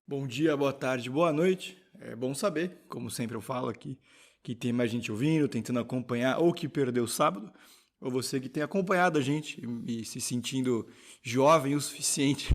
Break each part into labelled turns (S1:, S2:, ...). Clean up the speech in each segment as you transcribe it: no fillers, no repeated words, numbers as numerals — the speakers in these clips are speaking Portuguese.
S1: Bom dia, boa tarde, boa noite. É bom saber, como sempre eu falo aqui, que tem mais gente ouvindo, tentando acompanhar, ou que perdeu o sábado, ou você que tem acompanhado a gente e se sentindo jovem o suficiente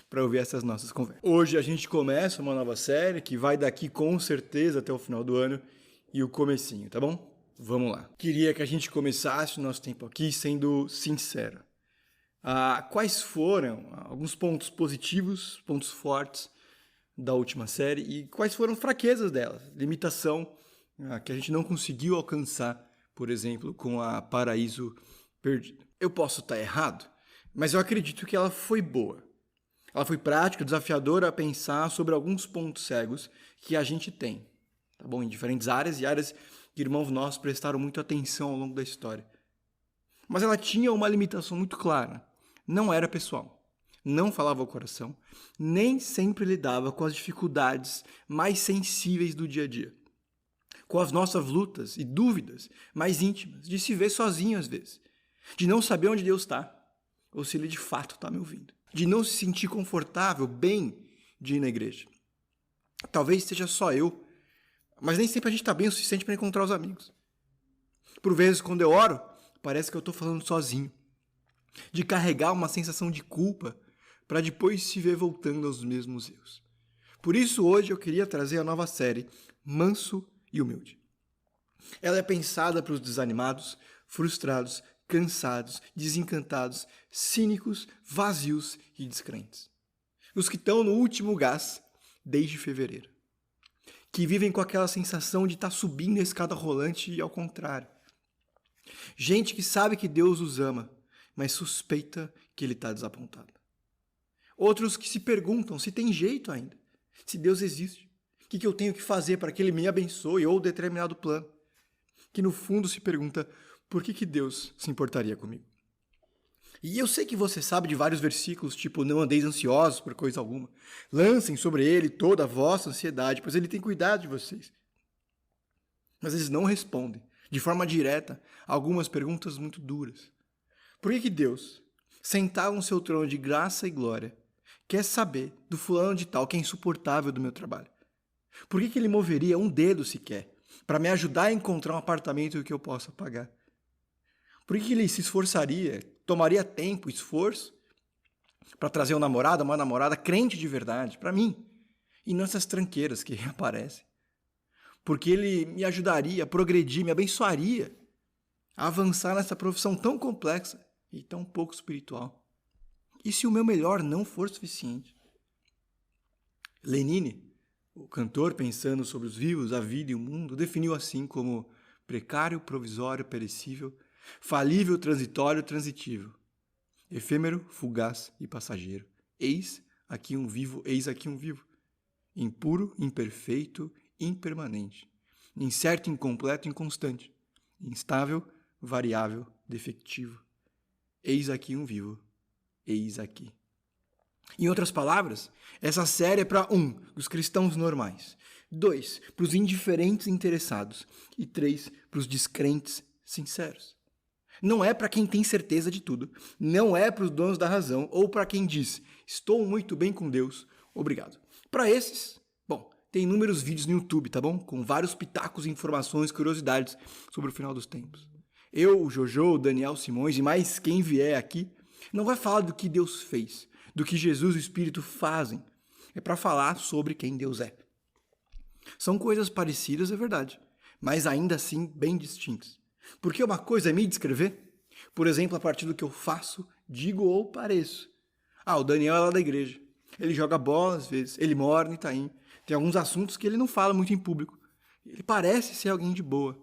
S1: para ouvir essas nossas conversas. Hoje a gente começa uma nova série que vai daqui com certeza até o final do ano e o comecinho, tá bom? Vamos lá. Queria que a gente começasse o nosso tempo aqui sendo sincero. Quais foram alguns pontos positivos, pontos fortes da última série e quais foram fraquezas dela, limitação que a gente não conseguiu alcançar, por exemplo, com a Paraíso Perdido. Eu posso estar errado, mas eu acredito que ela foi boa. Ela foi prática, desafiadora a pensar sobre alguns pontos cegos que a gente tem, tá bom? Em diferentes áreas e áreas que irmãos nossos prestaram muita atenção ao longo da história. Mas ela tinha uma limitação muito clara. Não era pessoal. Não falava ao coração, nem sempre lidava com as dificuldades mais sensíveis do dia a dia, com as nossas lutas e dúvidas mais íntimas, de se ver sozinho às vezes, de não saber onde Deus está, ou se Ele de fato está me ouvindo, de não se sentir confortável, bem de ir na igreja. Talvez seja só eu, mas nem sempre a gente está bem o suficiente para encontrar os amigos. Por vezes, quando eu oro, parece que eu estou falando sozinho, de carregar uma sensação de culpa para depois se ver voltando aos mesmos erros. Por isso, hoje eu queria trazer a nova série Manso e Humilde. Ela é pensada para os desanimados, frustrados, cansados, desencantados, cínicos, vazios e descrentes. Os que estão no último gás desde fevereiro. Que vivem com aquela sensação de estar subindo a escada rolante e ao contrário. Gente que sabe que Deus os ama, mas suspeita que Ele está desapontado. Outros que se perguntam se tem jeito ainda, se Deus existe, o que eu tenho que fazer para que Ele me abençoe ou determinado plano. Que no fundo se pergunta por que Deus se importaria comigo. E eu sei que você sabe de vários versículos, tipo, não andeis ansiosos por coisa alguma. Lancem sobre Ele toda a vossa ansiedade, pois Ele tem cuidado de vocês. Mas eles não respondem, de forma direta, a algumas perguntas muito duras. Por que Deus, sentado no seu trono de graça e glória, quer saber do fulano de tal que é insuportável do meu trabalho? Por que Ele moveria um dedo sequer para me ajudar a encontrar um apartamento que eu possa pagar? Por que Ele se esforçaria, tomaria tempo, esforço, para trazer um namorado, uma namorada crente de verdade para mim, e não essas tranqueiras que aparecem? Porque Ele me ajudaria a progredir, me abençoaria a avançar nessa profissão tão complexa e tão pouco espiritual. E se o meu melhor não for suficiente? Lenine, o cantor pensando sobre os vivos, a vida e o mundo, definiu assim como precário, provisório, perecível, falível, transitório, transitivo, efêmero, fugaz e passageiro. Eis aqui um vivo, impuro, imperfeito, impermanente, incerto, incompleto, inconstante, instável, variável, defectivo. Eis aqui um vivo, eis aqui. Em outras palavras, essa série é para 1, os cristãos normais, 2, para os indiferentes interessados e 3, para os descrentes sinceros. Não é para quem tem certeza de tudo, não é para os donos da razão ou para quem diz, estou muito bem com Deus, obrigado. Para esses, tem inúmeros vídeos no YouTube, tá bom? Com vários pitacos, informações, curiosidades sobre o final dos tempos. Eu, o Jojo, o Daniel Simões e mais quem vier aqui, não vai falar do que Deus fez, do que Jesus e o Espírito fazem. É para falar sobre quem Deus é. São coisas parecidas, é verdade, mas ainda assim bem distintas. Porque uma coisa é me descrever, por exemplo, a partir do que eu faço, digo ou pareço. O Daniel é lá da igreja. Ele joga bola às vezes, ele mora em Itaim. Tem alguns assuntos que ele não fala muito em público. Ele parece ser alguém de boa.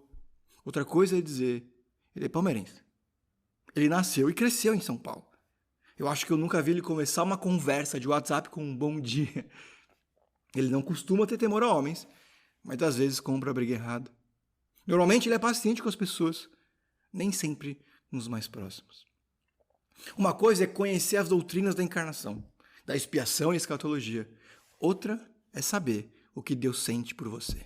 S1: Outra coisa é dizer, ele é palmeirense. Ele nasceu e cresceu em São Paulo. Eu acho que eu nunca vi ele começar uma conversa de WhatsApp com um bom dia. Ele não costuma ter temor a homens, mas às vezes compra a briga errada. Normalmente ele é paciente com as pessoas, nem sempre nos mais próximos. Uma coisa é conhecer as doutrinas da encarnação, da expiação e escatologia. Outra é saber o que Deus sente por você.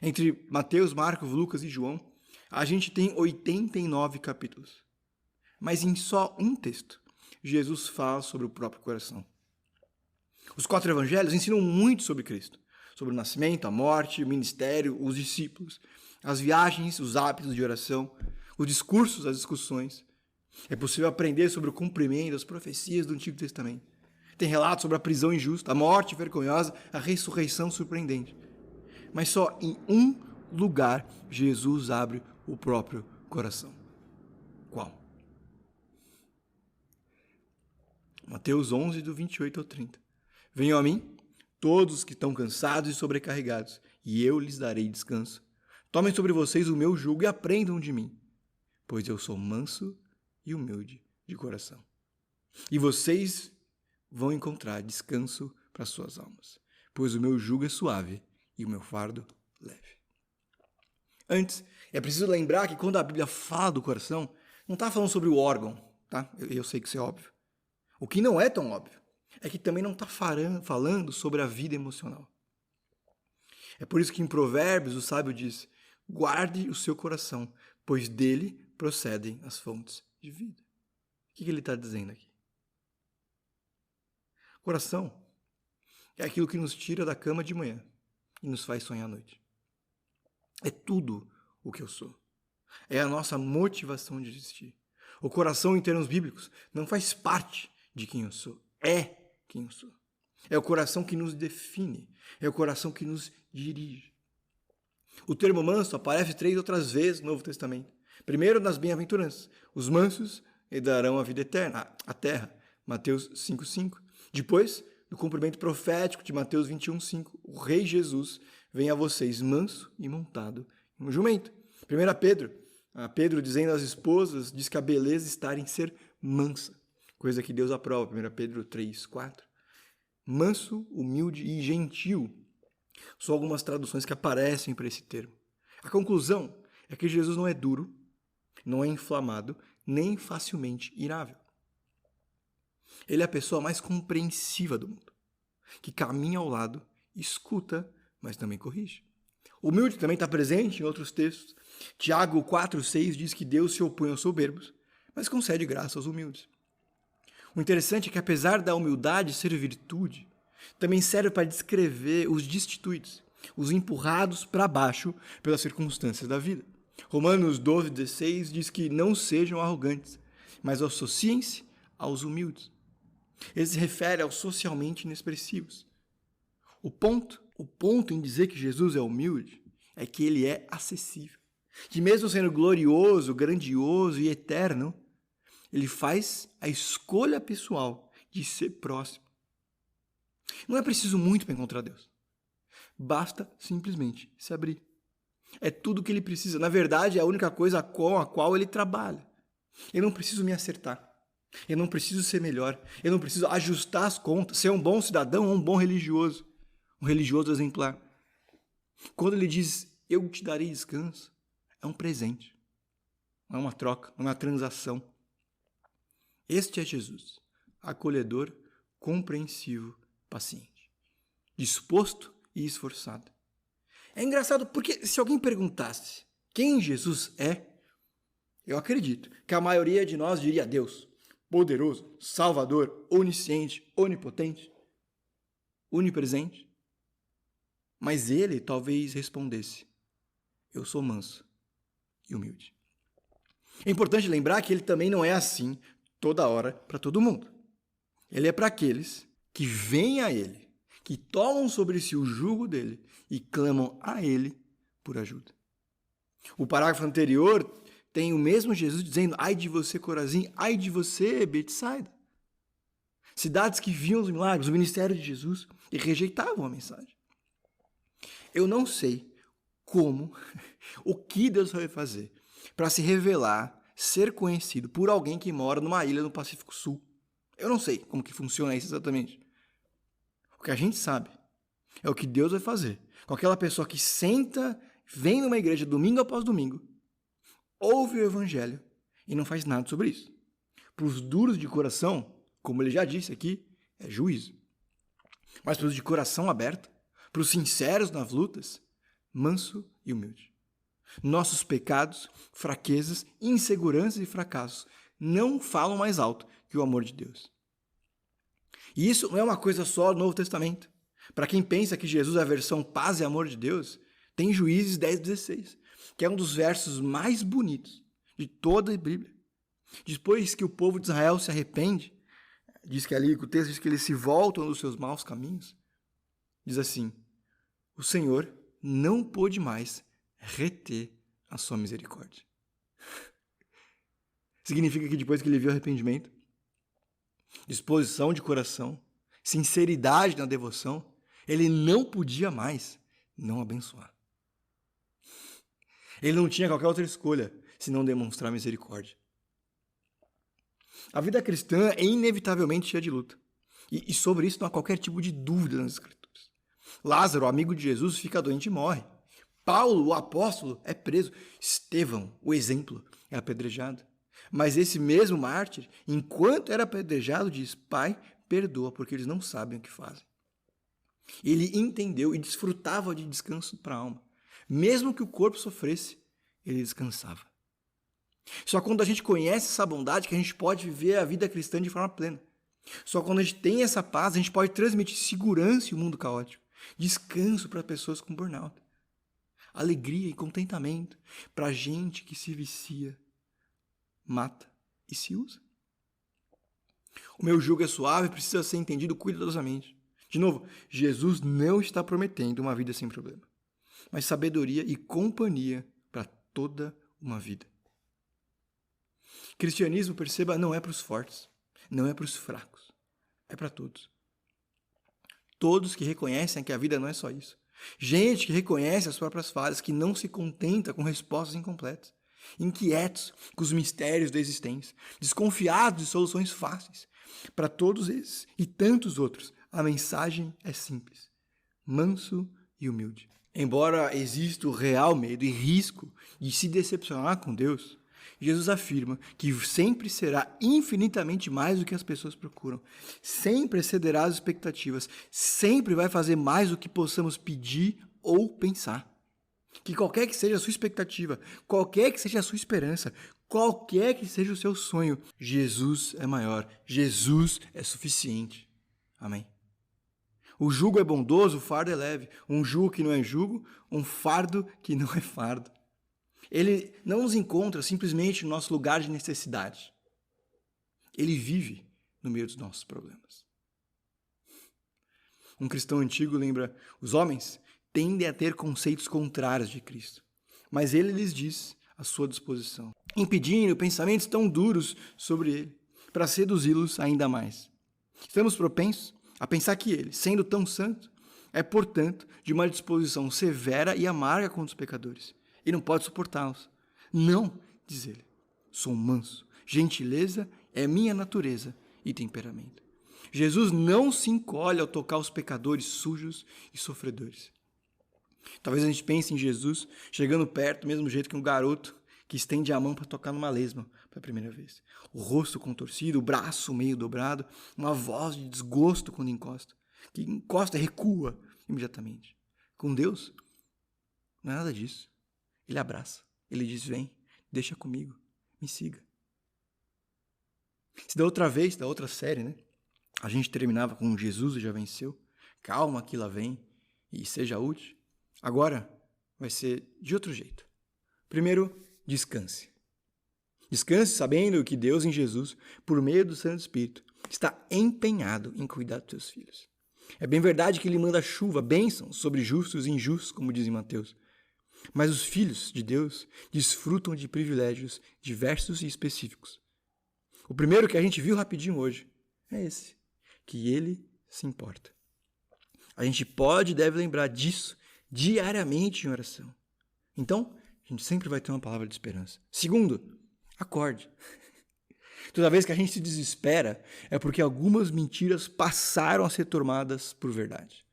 S1: Entre Mateus, Marcos, Lucas e João, A gente tem 89 capítulos, mas em só um texto, Jesus fala sobre o próprio coração. Os 4 evangelhos ensinam muito sobre Cristo, sobre o nascimento, a morte, o ministério, os discípulos, as viagens, os hábitos de oração, os discursos, as discussões. É possível aprender sobre o cumprimento das profecias do Antigo Testamento. Tem relatos sobre a prisão injusta, a morte vergonhosa, a ressurreição surpreendente. Mas só em um lugar Jesus abre o próprio coração. Qual? Mateus 11, do 28 ao 30. Venham a mim, todos os que estão cansados e sobrecarregados, e eu lhes darei descanso. Tomem sobre vocês o meu jugo e aprendam de mim, pois eu sou manso e humilde de coração. E vocês vão encontrar descanso para suas almas, pois o meu jugo é suave e o meu fardo leve. Antes, é preciso lembrar que quando a Bíblia fala do coração, não está falando sobre o órgão, tá? Eu sei que isso é óbvio. O que não é tão óbvio é que também não está falando sobre a vida emocional. É por isso que em Provérbios o sábio diz: guarde o seu coração, pois dele procedem as fontes de vida. O que ele está dizendo aqui? Coração é aquilo que nos tira da cama de manhã e nos faz sonhar à noite. É tudo o que eu sou. É a nossa motivação de existir. O coração, em termos bíblicos, não faz parte de quem eu sou. É quem eu sou. É o coração que nos define. É o coração que nos dirige. O termo manso aparece 3 outras vezes no Novo Testamento. Primeiro, nas bem-aventuranças. Os mansos herdarão a vida eterna, a terra. Mateus 5,5. Depois, no cumprimento profético de Mateus 21,5, o Rei Jesus vem a vocês manso e montado em um jumento. 1 Pedro. Pedro dizendo às esposas, diz que a beleza está em ser mansa. Coisa que Deus aprova. 1 Pedro 3,4. Manso, humilde e gentil. São algumas traduções que aparecem para esse termo. A conclusão é que Jesus não é duro, não é inflamado, nem facilmente irável. Ele é a pessoa mais compreensiva do mundo, que caminha ao lado, escuta, mas também corrige. Humilde também está presente em outros textos. Tiago 4,6 diz que Deus se opõe aos soberbos, mas concede graça aos humildes. O interessante é que, apesar da humildade ser virtude, também serve para descrever os destituídos, os empurrados para baixo pelas circunstâncias da vida. Romanos 12,16 diz que não sejam arrogantes, mas associem-se aos humildes. Ele se refere aos socialmente inexpressivos. O ponto em dizer que Jesus é humilde é que ele é acessível. Que mesmo sendo glorioso, grandioso e eterno, ele faz a escolha pessoal de ser próximo. Não é preciso muito para encontrar Deus. Basta simplesmente se abrir. É tudo o que ele precisa. Na verdade, é a única coisa com a qual ele trabalha. Eu não preciso me acertar. Eu não preciso ser melhor. Eu não preciso ajustar as contas, ser um bom cidadão ou um bom religioso. Um religioso exemplar. Quando ele diz, eu te darei descanso, é um presente. Não é uma troca, não é uma transação. Este é Jesus, acolhedor, compreensivo, paciente, disposto e esforçado. É engraçado porque se alguém perguntasse quem Jesus é, eu acredito que a maioria de nós diria Deus, poderoso, salvador, onisciente, onipotente, onipresente. Mas ele talvez respondesse, eu sou manso e humilde. É importante lembrar que ele também não é assim toda hora para todo mundo. Ele é para aqueles que vêm a ele, que tomam sobre si o jugo dele e clamam a ele por ajuda. O parágrafo anterior tem o mesmo Jesus dizendo, ai de você, Corazim, ai de você, Betsaida. Cidades que viam os milagres, o ministério de Jesus e rejeitavam a mensagem. Eu não sei como, o que Deus vai fazer para se revelar, ser conhecido por alguém que mora numa ilha no Pacífico Sul. Eu não sei como que funciona isso exatamente. O que a gente sabe é o que Deus vai fazer com aquela pessoa que senta, vem numa igreja domingo após domingo, ouve o evangelho e não faz nada sobre isso. Para os duros de coração, como ele já disse aqui, é juízo. Mas para os de coração aberto, para os sinceros nas lutas, manso e humilde. Nossos pecados, fraquezas, inseguranças e fracassos não falam mais alto que o amor de Deus. E isso não é uma coisa só do Novo Testamento. Para quem pensa que Jesus é a versão paz e amor de Deus, tem Juízes 10:16, que é um dos versos mais bonitos de toda a Bíblia. Depois que o povo de Israel se arrepende, diz que ali, o texto diz que eles se voltam dos seus maus caminhos, diz assim: o Senhor não pôde mais reter a sua misericórdia. Significa que depois que ele viu arrependimento, disposição de coração, sinceridade na devoção, ele não podia mais não abençoar. Ele não tinha qualquer outra escolha senão demonstrar misericórdia. A vida cristã é inevitavelmente cheia de luta. E sobre isso não há qualquer tipo de dúvida nas Escrituras. Lázaro, amigo de Jesus, fica doente e morre. Paulo, o apóstolo, é preso. Estevão, o exemplo, é apedrejado. Mas esse mesmo mártir, enquanto era apedrejado, diz: Pai, perdoa, porque eles não sabem o que fazem. Ele entendeu e desfrutava de descanso para a alma. Mesmo que o corpo sofresse, ele descansava. Só quando a gente conhece essa bondade que a gente pode viver a vida cristã de forma plena. Só quando a gente tem essa paz, a gente pode transmitir segurança em um mundo caótico. Descanso para pessoas com burnout. Alegria e contentamento para gente que se vicia, mata e se usa. O meu jugo é suave e precisa ser entendido cuidadosamente. De novo, Jesus não está prometendo uma vida sem problema, mas sabedoria e companhia para toda uma vida. Cristianismo, perceba, não é para os fortes, não é para os fracos, é para todos. Todos que reconhecem que a vida não é só isso. Gente que reconhece as próprias falhas, que não se contenta com respostas incompletas, inquietos com os mistérios da existência, desconfiados de soluções fáceis. Para todos esses e tantos outros, a mensagem é simples, manso e humilde. Embora exista o real medo e risco de se decepcionar com Deus, Jesus afirma que sempre será infinitamente mais do que as pessoas procuram, sempre excederá as expectativas, sempre vai fazer mais do que possamos pedir ou pensar. Que qualquer que seja a sua expectativa, qualquer que seja a sua esperança, qualquer que seja o seu sonho, Jesus é maior, Jesus é suficiente. Amém. O jugo é bondoso, o fardo é leve. Um jugo que não é jugo, um fardo que não é fardo. Ele não nos encontra simplesmente no nosso lugar de necessidade. Ele vive no meio dos nossos problemas. Um cristão antigo lembra: os homens tendem a ter conceitos contrários de Cristo, mas ele lhes diz a sua disposição, impedindo pensamentos tão duros sobre ele, para seduzi-los ainda mais. Estamos propensos a pensar que ele, sendo tão santo, é, portanto, de uma disposição severa e amarga contra os pecadores, e não pode suportá-los. Não, diz ele, sou manso, gentileza é minha natureza e temperamento. Jesus não se encolhe ao tocar os pecadores sujos e sofredores. Talvez a gente pense em Jesus chegando perto, do mesmo jeito que um garoto que estende a mão para tocar numa lesma pela primeira vez. O rosto contorcido, o braço meio dobrado, uma voz de desgosto quando encosta. Que encosta e recua imediatamente. Com Deus, não é nada disso. Ele abraça, ele diz: vem, deixa comigo, me siga. Se da outra vez, da outra série, né, a gente terminava com Jesus já venceu, calma que lá vem e seja útil, agora vai ser de outro jeito. Primeiro, descanse. Descanse sabendo que Deus em Jesus, por meio do Santo Espírito, está empenhado em cuidar dos seus filhos. É bem verdade que ele manda chuva, bênçãos sobre justos e injustos, como diz em Mateus. Mas os filhos de Deus desfrutam de privilégios diversos e específicos. O primeiro que a gente viu rapidinho hoje é esse, que ele se importa. A gente pode e deve lembrar disso diariamente em oração. Então, a gente sempre vai ter uma palavra de esperança. Segundo, acorde. Toda vez que a gente se desespera, é porque algumas mentiras passaram a ser tomadas por verdade.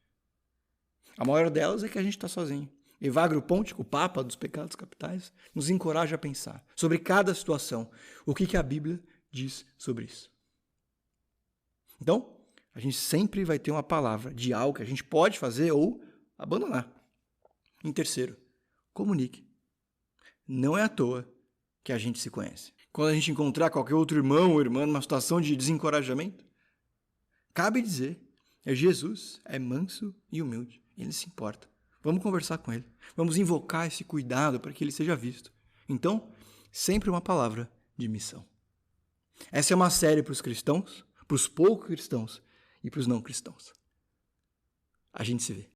S1: A maior delas é que a gente está sozinho. Evagrio Ponte, o Papa dos Pecados Capitais, nos encoraja a pensar sobre cada situação, o que a Bíblia diz sobre isso. Então, a gente sempre vai ter uma palavra de algo que a gente pode fazer ou abandonar. Em terceiro, comunique. Não é à toa que a gente se conhece. Quando a gente encontrar qualquer outro irmão ou irmã numa situação de desencorajamento, cabe dizer, Jesus é manso e humilde, ele se importa. Vamos conversar com ele, vamos invocar esse cuidado para que ele seja visto. Então, sempre uma palavra de missão. Essa é uma série para os cristãos, para os poucos cristãos e para os não cristãos. A gente se vê.